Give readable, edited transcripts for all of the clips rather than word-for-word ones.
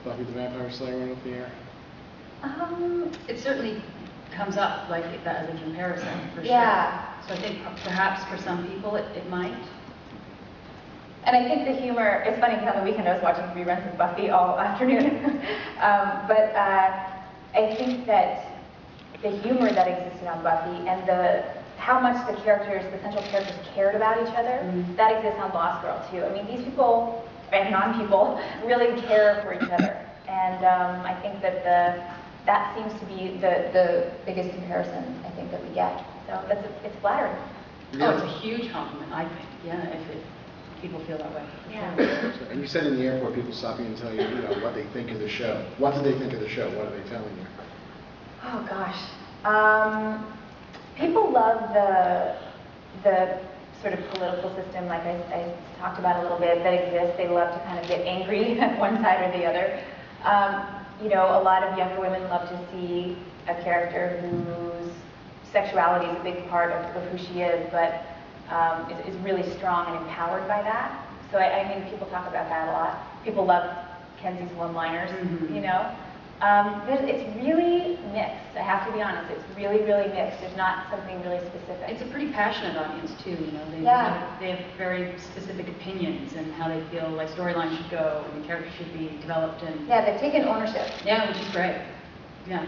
Buffy the Vampire Slayer went off the air? It certainly comes up like that as a comparison, for Yeah. sure. So I think perhaps for some people it might. And I think the humor, it's funny, because on the weekend I was watching reruns of Buffy all afternoon. But I think that the humor that existed on Buffy and how much the central characters cared about each other, that exists on Lost Girl too. I mean, these people, and non-people, really care for each other. And I think that that seems to be the biggest comparison, I think, that we get. So it's flattering. Yeah. Oh, it's a huge compliment, I think. Yeah, if people feel that way. Yeah. Sure. And you said in the airport, people stop you and tell you, what they think of the show. What do they think of the show? What are they telling you? Oh gosh. People love the sort of political system, like I talked about a little bit, that exists. They love to kind of get angry at one side or the other. A lot of younger women love to see a character whose sexuality is a big part of who she is, but is really strong and empowered by that. So I mean, people talk about that a lot. People love Kenzie's one-liners, It's really mixed, I have to be honest. It's really, really mixed. There's not something really specific. It's a pretty passionate audience too, They have very specific opinions and how they feel like storylines should go and the characters should be developed and... Yeah, they've taken ownership. Yeah, which is great. Yeah.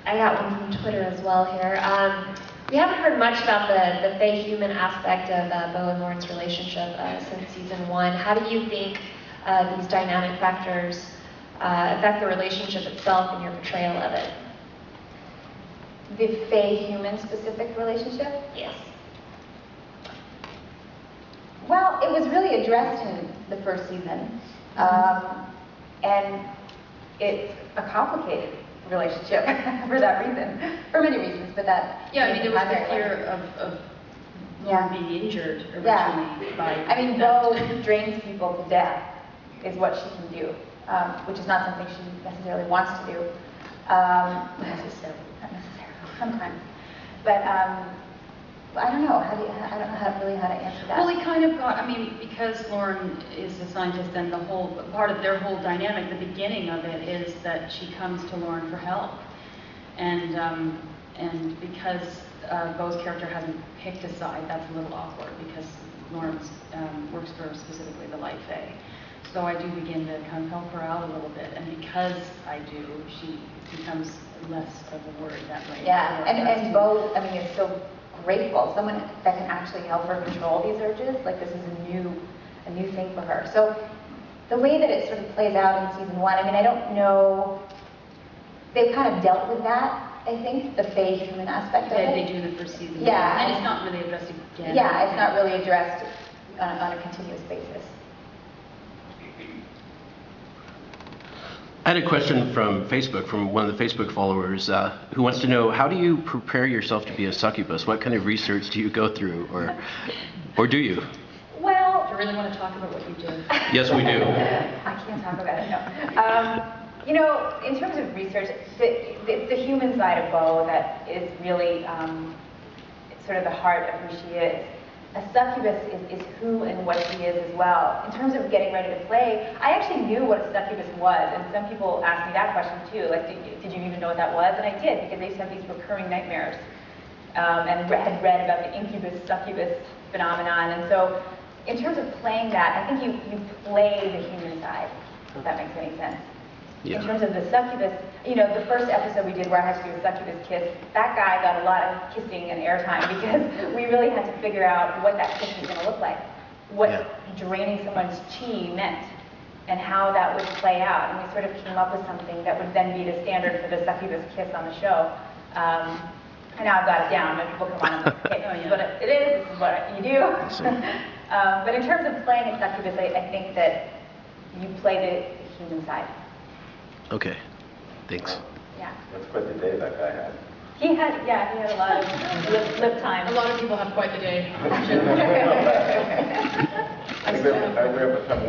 I got one from Twitter as well here. We haven't heard much about the Fae human aspect of Bo and Lauren's relationship since season 1. How do you think these dynamic factors affect the relationship itself and your portrayal of it? The Fae-human specific relationship? Yes. Well, it was really addressed in the first season, and it's a complicated relationship for that reason, for many reasons, but that... Yeah, I mean, there was the fear of Lauren being injured originally by... I mean, Bo drains people to death, is what she can do, which is not something she necessarily wants to do. Not necessarily, sometimes. But I don't know. I don't know how to answer that. Well, it kind of got, because Lauren is a scientist and part of their whole dynamic, the beginning of it is that she comes to Lauren for help. And because Bo's character hasn't picked a side, that's a little awkward because Lauren works for specifically the Light Fae. So I do begin to kind of help her out a little bit, and because I do, she becomes less of a worry that way. Yeah, and Bo, is so grateful. Someone that can actually help her control these urges, like this is a new thing for her. So the way that it sort of plays out in season 1, I don't know, they've kind of dealt with that, I think, the Fae human aspect of it. They do the first season. Yeah. And it's not really addressed again. Yeah, it's not really addressed on a continuous basis. I had a question from Facebook, from one of the Facebook followers, who wants to know, how do you prepare yourself to be a succubus? What kind of research do you go through, or do you? Well... Do you really want to talk about what you do? Yes, we do. I can't talk about it, no. In terms of research, it's the human side of Bo that is really sort of the heart of who she is. A succubus is who and what she is as well. In terms of getting ready to play, I actually knew what a succubus was, and some people asked me that question too, like, did you even know what that was? And I did, because I used to have these recurring nightmares, and had read about the incubus-succubus phenomenon. And so, in terms of playing that, I think you play the human side, if that makes any sense. Yeah. In terms of the succubus, the first episode we did where I had to do a succubus kiss, that guy got a lot of kissing and airtime because we really had to figure out what that kiss was going to look like, what draining someone's chi meant, and how that would play out. And we sort of came up with something that would then be the standard for the succubus kiss on the show. And now I've got it down. When people come on, I'm like, okay, this is what it is, this is what you do. But in terms of playing a succubus, I think that you play the human side. Okay, thanks. Yeah. That's quite the day that guy had. He had a lot of lip time. A lot of people have quite the day. I grew up with